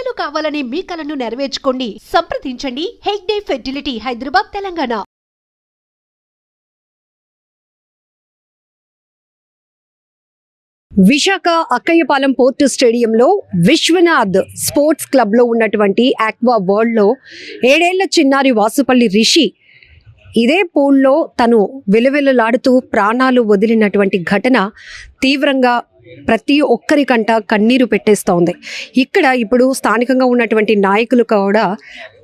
పిల్లలు కావాలని మీ కలను నెరవేర్చుకోండి. సంప్రదించండి హెగ్డే ఫెర్టిలిటీ, హైదరాబాద్, తెలంగాణ. విశాఖ అక్కయ్యపాలెం పోర్టు స్టేడియంలో విశ్వనాథ్ స్పోర్ట్స్ క్లబ్లో ఉన్నటువంటి ఆక్వా వరల్డ్లో 7 ఏళ్ల చిన్నారి వాసుపల్లి రిషి ఇదే పూల్లో తను విలవిలలాడుతూ ప్రాణాలు వదిలినటువంటి ఘటన తీవ్రంగా ప్రతి ఒక్కరికంట కన్నీరు పెట్టేస్తోంది. ఇక్కడ ఇప్పుడు స్థానికంగా ఉన్నటువంటి నాయకులు కూడా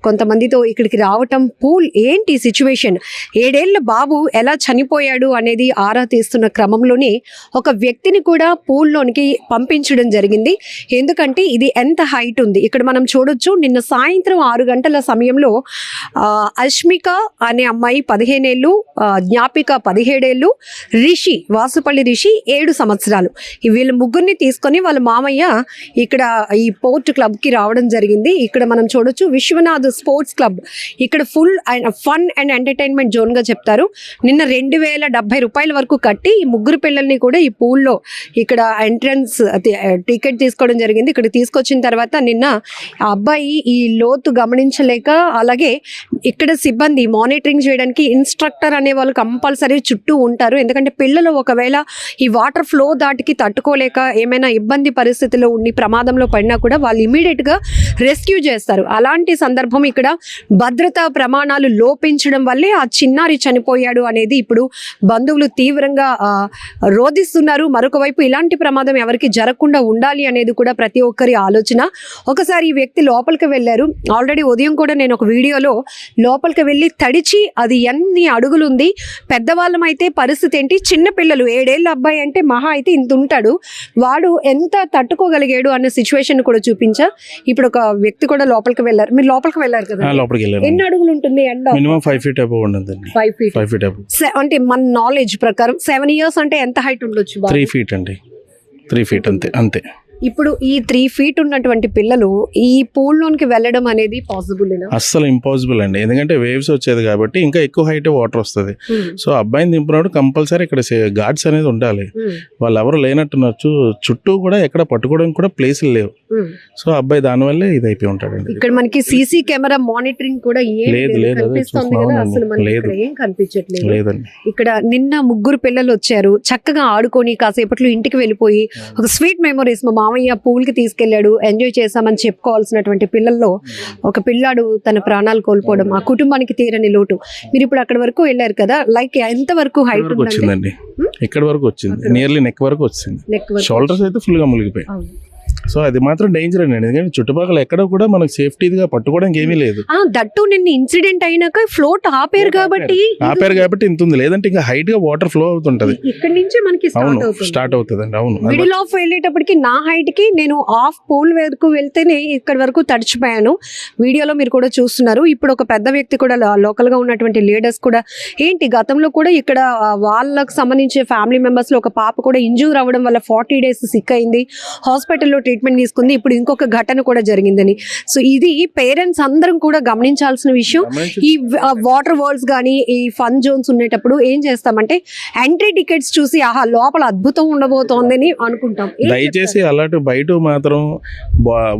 కొంతమందితో ఇక్కడికి రావటం, పూల్ ఏంటి సిచ్యువేషన్, 7 ఏళ్ల బాబు ఎలా చనిపోయాడు అనేది ఆరా తీస్తున్న క్రమంలోనే ఒక వ్యక్తిని కూడా పూల్లోనికి పంపించడం జరిగింది. ఎందుకంటే ఇది ఎంత హైట్ ఉంది ఇక్కడ మనం చూడొచ్చు. నిన్న సాయంత్రం 6 గంటల సమయంలో అష్మిక అనే అమ్మాయి 15 ఏళ్ళు, జ్ఞాపిక 17 ఏళ్ళు, రిషి వాసుపల్లి రిషి 7 సంవత్సరాలు, వీళ్ళ ముగ్గురిని తీసుకొని వాళ్ళ మామయ్య ఇక్కడ ఈ పోర్ట్ క్లబ్కి రావడం జరిగింది. ఇక్కడ మనం చూడొచ్చు విశ్వనాథ్ స్పోర్ట్స్ క్లబ్. ఇక్కడ ఫుల్ ఫన్ అండ్ ఎంటర్టైన్మెంట్ జోన్గా చెప్తారు. నిన్న 2070 రూపాయల వరకు కట్టి ఈ ముగ్గురు పిల్లల్ని కూడా ఈ పూల్లో ఇక్కడ ఎంట్రన్స్ టికెట్ తీసుకోవడం జరిగింది. ఇక్కడ తీసుకొచ్చిన తర్వాత నిన్న ఆ అబ్బాయి ఈ లోతు గమనించలేక, అలాగే ఇక్కడ సిబ్బంది మానిటరింగ్ చేయడానికి ఇన్స్ట్రక్టర్ అనే వాళ్ళు కంపల్సరీ చుట్టూ ఉంటారు. ఎందుకంటే పిల్లలు ఒకవేళ ఈ వాటర్ ఫ్లో దాటికి తట్టుకోలేక ఏమైనా ఇబ్బంది పరిస్థితిలో ఉండి ప్రమాదంలో పడినా కూడా వాళ్ళు ఇమీడియట్గా రెస్క్యూ చేస్తారు. అలాంటి సందర్భం ఇక్కడ భద్రతా ప్రమాణాలు లోపించడం వల్లే ఆ చిన్నారి చనిపోయాడు అనేది ఇప్పుడు బంధువులు తీవ్రంగా రోధిస్తున్నారు. మరొక వైపు ఇలాంటి ప్రమాదం ఎవరికి జరగకుండా ఉండాలి అనేది కూడా ప్రతి ఒక్కరి ఆలోచన. ఒకసారి ఈ వ్యక్తి లోపలికి వెళ్ళారు. ఆల్రెడీ ఉదయం కూడా నేను ఒక వీడియోలో లోపలికి వెళ్ళి తడిచి అది ఎన్ని అడుగులు ఉంది, పెద్దవాళ్ళం అయితే పరిస్థితి ఏంటి, చిన్న పిల్లలు 7 ఏళ్ళ అబ్బాయి అంటే మహా అయితే ఇంత ఉంటాడు, వాడు ఎంత తట్టుకోగలిగాడు అన్న సిచ్యువేషన్ కూడా చూపించా. ఇప్పుడు ఒక వ్యక్తి కూడా లోపలికి వెళ్ళారు. మీరు లోపలికి వెళ్ళారు కదా, ఎన్ని అడుగులు ఉంటుంది? మినిమం 5 feet అబౌవ్ ఉంటుంది. 5 feet అబౌవ్ అంటే మన నాలెడ్జ్ ప్రకారం 7 years అంటే ఎంత హైట్ ఉండొచ్చు? 3 feet అండి, 3 feet అంతే. ఇప్పుడు ఈ 3 feet ఉన్నటువంటి పిల్లలు ఈ పూల్లోనికి వెళ్ళడం అనేది పాసిబుల్? అస్సలు ఇంపాసిబుల్ అండి. ఎందుకంటే వేవ్స్ వచ్చేది కాబట్టి ఇంకా ఎక్కువ హైట్ వాటర్ వస్తుంది. సో అబ్బాయిని దింపినప్పుడు కంపల్సరీ ఇక్కడ గార్డ్స్ అనేది ఉండాలి. వాళ్ళు ఎవరు లేనట్టున్నారు, చుట్టూ కూడా ఎక్కడ పట్టుకోవడానికి కూడా ప్లేసులు లేవు. సో అబ్బాయి దానివల్లే ఇది అయిపోయి ఉంటాడండి. ఇక్కడ మనకి సీసీ కెమెరా మానిటరింగ్ కూడా లేదండి. ఇక్కడ నిన్న ముగ్గురు పిల్లలు వచ్చారు, చక్కగా ఆడుకొని కాసేపట్లో ఇంటికి వెళ్ళిపోయి ఒక స్వీట్ మెమరీస్, మా మామయ్య పూల్ కి తీసుకెళ్లాడు, ఎంజాయ్ చేసామని చెప్పుకోవాల్సినటువంటి పిల్లల్లో ఒక పిల్లాడు తన ప్రాణాలు కోల్పోవడం ఆ కుటుంబానికి తీరని లోటు. మీరు ఇప్పుడు అక్కడ వరకు వెళ్ళారు కదా, లైక్ ఎంత వరకు హైట్ వచ్చిందండి? ఇక్కడ వరకు వచ్చింది, నియర్లీ నెక్ వరకు వచ్చింది. షోల్డర్స్ అయితే ఫుల్ గా మునిగిపోయి. సో అది మాత్రం డేంజర్ అండి. ఎందుకంటే చుట్టుపక్కల ఎక్కడ కూడా మనకు సేఫ్టీగా పట్టుకోవడానికి ఏమీ లేదు. దట్టు నిన్న ఇన్సిడెంట్ అయినాక ఫ్లోట్ ఆపారు కాబట్టి ఇంత ఉంది, లేదంటే ఇంకా హైట్ గా వాటర్ ఫ్లో అవుతుంటది. ఇక్కడ నుంచి మనకి స్టార్ట్ అవుతుంది. అవును, మిడిల్ ఆఫ్ వెళ్ళేటప్పటికి నా హైట్ కి నేను ఆఫ్ పూల్ వరకు వెళ్తేనే ఇక్కడ వరకు తడిచిపోయాను. వీడియోలో మీరు కూడా చూస్తున్నారు. ఇప్పుడు ఒక పెద్ద వ్యక్తి కూడా లోకల్ గా ఉన్నటువంటి లీడర్స్ కూడా ఏంటి గతంలో కూడా ఇక్కడ వాళ్ళకు సంబంధించిన ఫ్యామిలీ మెంబర్స్ లో ఒక పాప కూడా ఇంజూర్ అవ్వడం వల్ల 40 days సిక్ అయింది, హాస్పిటల్లో ట్రీట్మెంట్ తీసుకుంది. ఇప్పుడు ఇంకొక ఘటన కూడా జరిగిందని. సో ఇది పేరెంట్స్ అందరం కూడా గమనించాల్సిన విషయం. ఈ వాటర్ వరల్డ్స్ కానీ ఈ ఫన్ జోన్స్ ఉండేటప్పుడు ఏం చేస్తామంటే ఎంట్రీ టికెట్స్ చూసి ఆహా లోపల అద్భుతం ఉండబోతోందని అనుకుంటాం. దయచేసి అలాంటి బయట మాత్రం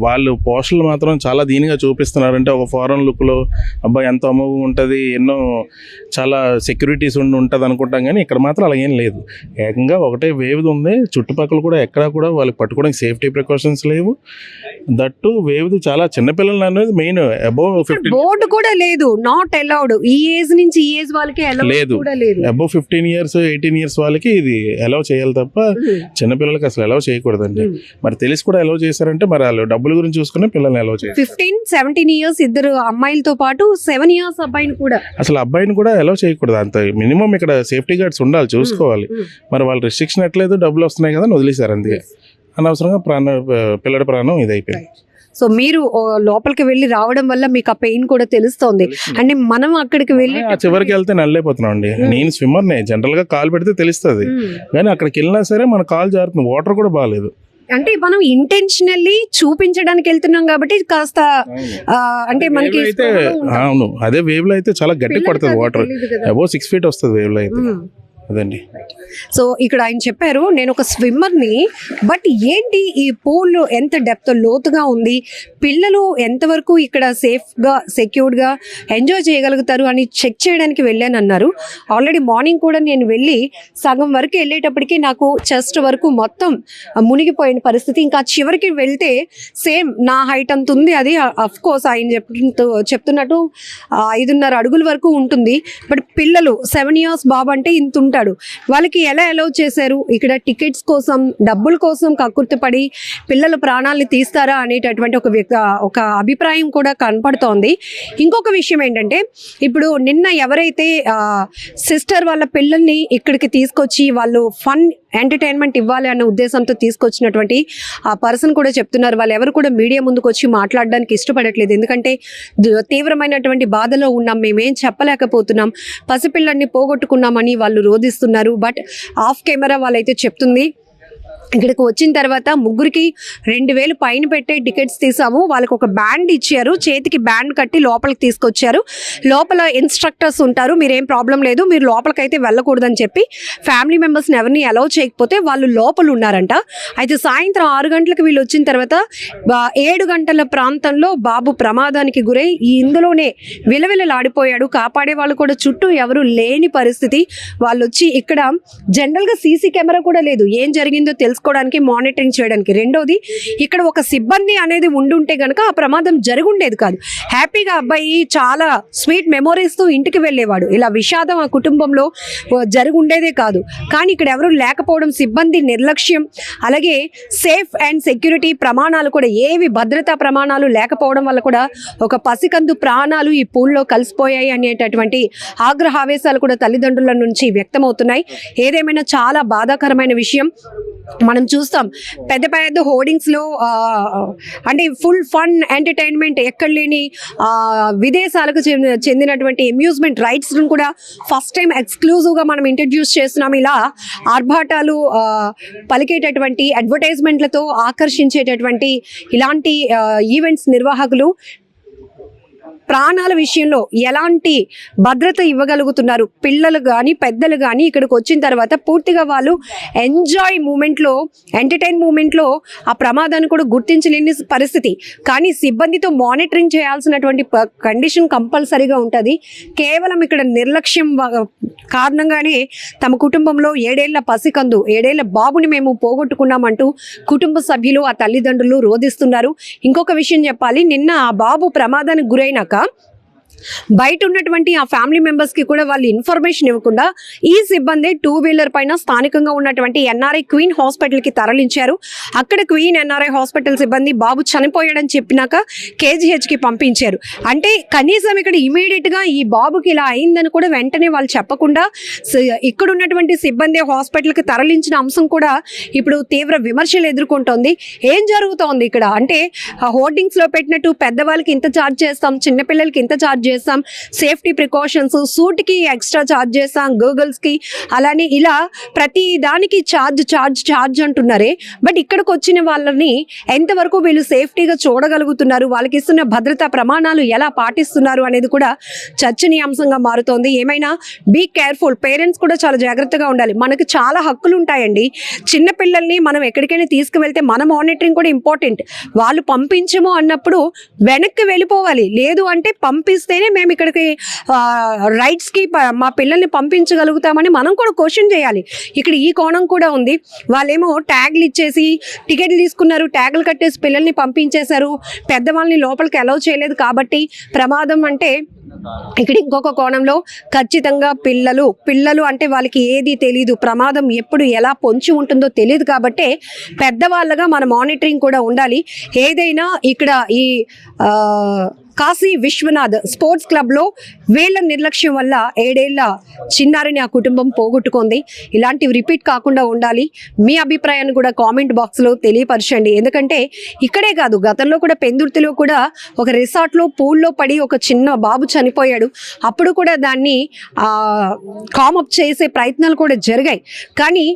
వాళ్ళు పోస్టులు మాత్రం చాలా దీనిగా చూపిస్తున్నారంటే ఒక ఫారెన్ లుక్ లో అబ్బాయి ఎంత అమోఘం ఉంటుంది, ఎన్నో చాలా సెక్యూరిటీస్ ఉంటుంది అనుకుంటాం. కానీ ఇక్కడ మాత్రం అలా ఏం లేదు. ఏకంగా ఒకటే వేవ్ ఉంది, చుట్టుపక్కల కూడా ఎక్కడా కూడా వాళ్ళకి పట్టుకోవడానికి సేఫ్టీ ప్రికాషన్స్ లేవు. దట్టు వేవ్ చాలా చిన్నపిల్లలు అనేది మెయిన్. అబౌవ్ 15 బోర్డు కూడా లేదు, నాట్ అలౌడ్. ఈ ఏజ్ నుంచి ఈ ఏజ్ వాళ్ళకి లేదు. అబౌవ్ 15 years 18 years వాళ్ళకి ఇది అలౌ చేయాలి తప్ప చిన్నపిల్లలకి అసలు అలౌ చేయకూడదండి. మరి తెలిసి కూడా అలౌ చేశారంటే మరి వాళ్ళు డబ్బుల గురించి చూసుకుని పిల్లల్ని అలౌ చేయాలి. 15-17 years ఇద్దరు అమ్మాయిలతో పాటు 7 years అబ్బాయిని కూడా అసలు అబ్బాయిని కూడా అలౌ చేయకూడదు. అంత మినిమం ఇక్కడ సేఫ్టీ గార్డ్స్ ఉండాలి, చూసుకోవాలి. మరి వాళ్ళు రిస్ట్రిక్షన్ ఎట్లేదు, డబ్బులు వస్తున్నాయి కదా వదిలేశారు. అందుకే అనవసరంగా పిల్లడి ప్రాణం ఇది అయిపోయింది. సో మీరు లోపలికి వెళ్ళి రావడం వల్ల మీకు ఆ పెయిన్ కూడా తెలుస్తోంది. అంటే మనం అక్కడికి వెళ్ళి చివరికి వెళ్తే నల్లైపోతున్నాం అండి. నేను స్విమ్మర్నే, జనరల్ గా కాలు పెడితే తెలుస్తుంది, కానీ అక్కడికి వెళ్ళినా సరే మన కాలు జారుతుంది. వాటర్ కూడా బాగాలేదు. అంటే మనం ఇంటెన్షనల్లీ చూపించడానికి వెళ్తున్నాం కాబట్టి కాస్త అంటే మనకి అవును, అదే వేవ్ లో అయితే చాలా గట్టి పడుతుంది వాటర్. అబౌవ్ 6 feet వస్తుంది వేవ్ లో అయితే. అదండి. సో ఇక్కడ ఆయన చెప్పారు, నేను ఒక స్విమ్మర్ని, బట్ ఏంటి ఈ పూల్ ఎంత డెప్త్ లోతుగా ఉంది, పిల్లలు ఎంతవరకు ఇక్కడ సేఫ్గా సెక్యూర్డ్గా ఎంజాయ్ చేయగలుగుతారు అని చెక్ చేయడానికి వెళ్ళాను అన్నారు. ఆల్రెడీ మార్నింగ్ కూడా నేను వెళ్ళి సగం వరకు వెళ్ళేటప్పటికి నాకు చెస్ట్ వరకు మొత్తం మునిగిపోయిన పరిస్థితి. ఇంకా చివరికి వెళ్తే సేమ్ నా హైట్ అంత ఉంది. అది అఫ్ కోర్స్ ఆయన చెప్తున్నట్టు 5.5 అడుగుల వరకు ఉంటుంది. బట్ పిల్లలు 7 years బాబు అంటే ఇంత ఉంటాడు. వాళ్ళకి ఎలా అలౌ చేశారు? ఇక్కడ టికెట్స్ కోసం డబ్బుల కోసం కక్కుర్తిపడి పిల్లల ప్రాణాలని తీస్తారా అనేటటువంటి ఒక అభిప్రాయం కూడా కనపడుతోంది. ఇంకొక విషయం ఏంటంటే, ఇప్పుడు నిన్న ఎవరైతే సిస్టర్ వాళ్ళ పిల్లల్ని ఇక్కడికి తీసుకొచ్చి వాళ్ళు ఫన్ ఎంటర్టైన్మెంట్ ఇవ్వాలి అన్న ఉద్దేశంతో తీసుకొచ్చినటువంటి ఆ పర్సన్ కూడా చెప్తున్నారు, వాళ్ళు ఎవరు కూడా మీడియా ముందుకు వచ్చి మాట్లాడడానికి ఇష్టపడట్లేదు. ఎందుకంటే తీవ్రమైనటువంటి బాధలో ఉన్నాం, మేమేం చెప్పలేకపోతున్నాం, పసిపిల్లల్ని పోగొట్టుకున్నామని వాళ్ళు రోధిస్తున్నారు. బట్ ఆఫ్ కెమెరా వాళ్ళైతే చెప్తుంది, ఇక్కడికి వచ్చిన తర్వాత ముగ్గురికి 2,000 పైన పెట్టే టికెట్స్ తీసాము. వాళ్ళకి ఒక బ్యాండ్ ఇచ్చారు, చేతికి బ్యాండ్ కట్టి లోపలికి తీసుకొచ్చారు. లోపల ఇన్స్ట్రక్టర్స్ ఉంటారు, మీరేం ప్రాబ్లం లేదు, మీరు లోపలికైతే వెళ్ళకూడదని చెప్పి ఫ్యామిలీ మెంబర్స్ని ఎవరిని అలౌ చేయకపోతే వాళ్ళు లోపల ఉన్నారంట. అయితే సాయంత్రం 6 గంటలకు వీళ్ళు వచ్చిన తర్వాత 7 గంటల ప్రాంతంలో బాబు ప్రమాదానికి గురై ఇందులోనే విలవిలలాడిపోయాడు. కాపాడే వాళ్ళు కూడా చుట్టూ ఎవరు లేని పరిస్థితి. వాళ్ళు వచ్చి ఇక్కడ జనరల్గా సీసీ కెమెరా కూడా లేదు, ఏం జరిగిందో తెలుసుకోవడానికి, మానిటరింగ్ చేయడానికి. రెండోది, ఇక్కడ ఒక సిబ్బంది అనేది ఉండుంటే గనక ఆ ప్రమాదం జరుగుండేది కాదు. హ్యాపీగా అబ్బాయి చాలా స్వీట్ మెమొరీస్తో ఇంటికి వెళ్ళేవాడు. ఇలా విషాదం ఆ కుటుంబంలో జరుగుండేదే కాదు. కానీ ఇక్కడ ఎవరు లేకపోవడం, సిబ్బంది నిర్లక్ష్యం, అలాగే సేఫ్ అండ్ సెక్యూరిటీ ప్రమాణాలు కూడా ఏవి భద్రతా ప్రమాణాలు లేకపోవడం వల్ల కూడా ఒక పసికందు ప్రాణాలు ఈ పూల్లో కలిసిపోయాయి అనేటటువంటి ఆగ్రహావేశాలు కూడా తల్లిదండ్రుల నుంచి వ్యక్తమవుతున్నాయి. ఏదేమైనా చాలా బాధాకరమైన విషయం. మనం చూస్తాం పెద్ద పెద్ద హోర్డింగ్స్లో అంటే ఫుల్ ఫన్ ఎంటర్టైన్మెంట్ ఎక్కడ లేని విదేశాలకు చెందినటువంటి అమ్యూజ్మెంట్ రైడ్స్ను కూడా ఫస్ట్ టైం ఎక్స్క్లూజివ్గా మనం ఇంట్రడ్యూస్ చేస్తున్నాం. ఇలా ఆర్భాటాలు పలికేటటువంటి అడ్వర్టైజ్మెంట్లతో ఆకర్షించేటటువంటి ఇలాంటి ఈవెంట్స్ నిర్వాహకులు ప్రాణాల విషయంలో ఎలాంటి భద్రత ఇవ్వగలుగుతున్నారు? పిల్లలు కానీ పెద్దలు కానీ ఇక్కడికి వచ్చిన తర్వాత పూర్తిగా వాళ్ళు ఎంజాయ్ మూమెంట్లో, ఎంటర్టైన్ మూమెంట్లో ఆ ప్రమాదాన్ని కూడా గుర్తించలేని పరిస్థితి. కానీ సిబ్బందితో మానిటరింగ్ చేయాల్సినటువంటి కండిషన్ కంపల్సరీగా ఉంటుంది. కేవలం ఇక్కడ నిర్లక్ష్యం కారణంగానే తమ కుటుంబంలో 7 ఏళ్ల పసికందు, 7 ఏళ్ల బాబుని మేము పోగొట్టుకున్నామంటూ కుటుంబ సభ్యులు, ఆ తల్లిదండ్రులు రోధిస్తున్నారు. ఇంకొక విషయం చెప్పాలి, నిన్న ఆ బాబు ప్రమాదానికి గురైనాక బయట ఉన్నటువంటి ఆ ఫ్యామిలీ మెంబర్స్కి కూడా వాళ్ళు ఇన్ఫర్మేషన్ ఇవ్వకుండా ఈ సిబ్బంది 2-wheeler పైన స్థానికంగా ఉన్నటువంటి ఎన్ఆర్ఐ క్వీన్ హాస్పిటల్కి తరలించారు. అక్కడ క్వీన్ ఎన్ఆర్ఐ హాస్పిటల్ సిబ్బంది బాబు చనిపోయాడని చెప్పినాక కేజీహెచ్కి పంపించారు. అంటే కనీసం ఇక్కడ ఇమీడియట్గా ఈ బాబుకి ఇలా అయిందని కూడా వెంటనే వాళ్ళు చెప్పకుండా ఇక్కడ ఉన్నటువంటి సిబ్బంది హాస్పిటల్కి తరలించిన అంశం కూడా ఇప్పుడు తీవ్ర విమర్శలు ఎదుర్కొంటోంది. ఏం జరుగుతోంది ఇక్కడ అంటే, హోర్డింగ్స్లో పెట్టినట్టు పెద్దవాళ్ళకి ఇంత ఛార్జ్ చేస్తాం, చిన్నపిల్లలకి ఇంత ఛార్జ్ చేస్తాం, సేఫ్టీ ప్రికాషన్స్, సూట్కి ఎక్స్ట్రా ఛార్జ్ చేస్తాం, గూగుల్స్కి, అలానే ఇలా ప్రతి దానికి ఛార్జ్ అంటున్నారే. బట్ ఇక్కడికి వచ్చిన వాళ్ళని ఎంతవరకు వీళ్ళు సేఫ్టీగా చూడగలుగుతున్నారు, వాళ్ళకి ఇస్తున్న భద్రతా ప్రమాణాలు ఎలా పాటిస్తున్నారు అనేది కూడా చర్చనీయాంశంగా మారుతోంది. ఏమైనా బీ కేర్ఫుల్, పేరెంట్స్ కూడా చాలా జాగ్రత్తగా ఉండాలి. మనకు చాలా హక్కులు ఉంటాయండి. చిన్నపిల్లల్ని మనం ఎక్కడికైనా తీసుకువెళ్తే మన మానిటరింగ్ కూడా ఇంపార్టెంట్. వాళ్ళు పంపించము అన్నప్పుడు వెనక్కి వెళ్ళిపోవాలి, లేదు అంటే పంపిస్తేనే మేము ఇక్కడికి రైడ్స్కి మా పిల్లల్ని పంపించగలుగుతామని మనం కూడా క్వశ్చన్ చేయాలి. ఇక్కడ ఈ కోణం కూడా ఉంది. వాళ్ళేమో ట్యాగ్లు ఇచ్చేసి టికెట్లు తీసుకున్నారు, ట్యాగులు కట్టేసి పిల్లల్ని పంపించేశారు, పెద్దవాళ్ళని లోపలికి అలౌ చేయలేదు కాబట్టి ప్రమాదం. అంటే ఇక్కడ ఇంకొక కోణంలో ఖచ్చితంగా పిల్లలు అంటే వాళ్ళకి ఏది తెలియదు, ప్రమాదం ఎప్పుడు ఎలా పొంచి ఉంటుందో తెలియదు కాబట్టి పెద్దవాళ్ళగా మన మానిటరింగ్ కూడా ఉండాలి. ఏదైనా ఇక్కడ ఈ కాశీ విశ్వనాథ్ స్పోర్ట్స్ క్లబ్లో వీళ్ళ నిర్లక్ష్యం వల్ల 7 ఏళ్ల చిన్నారిని ఆ కుటుంబం పోగొట్టుకుంది. ఇలాంటివి రిపీట్ కాకుండా ఉండాలి. మీ అభిప్రాయాన్ని కూడా కామెంట్ బాక్స్లో తెలియపరచండి. ఎందుకంటే ఇక్కడే కాదు, గతంలో కూడా పెందుర్తిలో కూడా ఒక రిసార్ట్లో పూల్లో పడి ఒక చిన్న బాబు చనిపోయాడు. అప్పుడు కూడా దాన్ని కామప్ చేసే ప్రయత్నాలు కూడా జరిగాయి. కానీ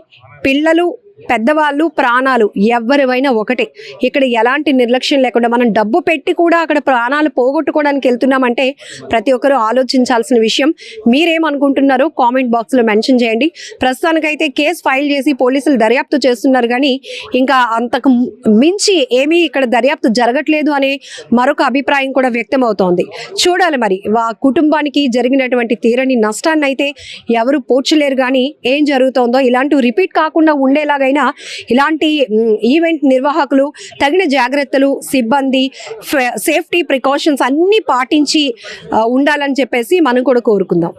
పిల్లలు పెద్దవాళ్ళు ప్రాణాలు ఎవరివైనా ఒకటే. ఇక్కడ ఎలాంటి నిర్లక్ష్యం లేకుండా మనం డబ్బు పెట్టి కూడా అక్కడ ప్రాణాలు పోగొట్టుకోవడానికి వెళ్తున్నామంటే ప్రతి ఒక్కరూ ఆలోచించాల్సిన విషయం. మీరేమనుకుంటున్నారో కామెంట్ బాక్స్లో మెన్షన్ చేయండి. ప్రస్తుతానికైతే కేసు ఫైల్ చేసి పోలీసులు దర్యాప్తు చేస్తున్నారు, కానీ ఇంకా అంతకు మించి ఏమీ ఇక్కడ దర్యాప్తు జరగట్లేదు అనే మరొక అభిప్రాయం కూడా వ్యక్తం అవుతోంది. చూడాలి మరి కుటుంబానికి జరిగినటువంటి తీరని నష్టాన్ని అయితే ఎవరు పోడ్చలేరు, కానీ ఏం జరుగుతోందో ఇలాంటివి రిపీట్ కాకుండా ఉండేలాగైనా ఇలాంటి ఈవెంట్ నిర్వాహకులు తగిన జాగ్రత్తలు, సిబ్బంది, సేఫ్టీ ప్రికాషన్స్ అన్నీ పాటించి ఉండాలని చెప్పేసి మనం కూడా కోరుకుందాం.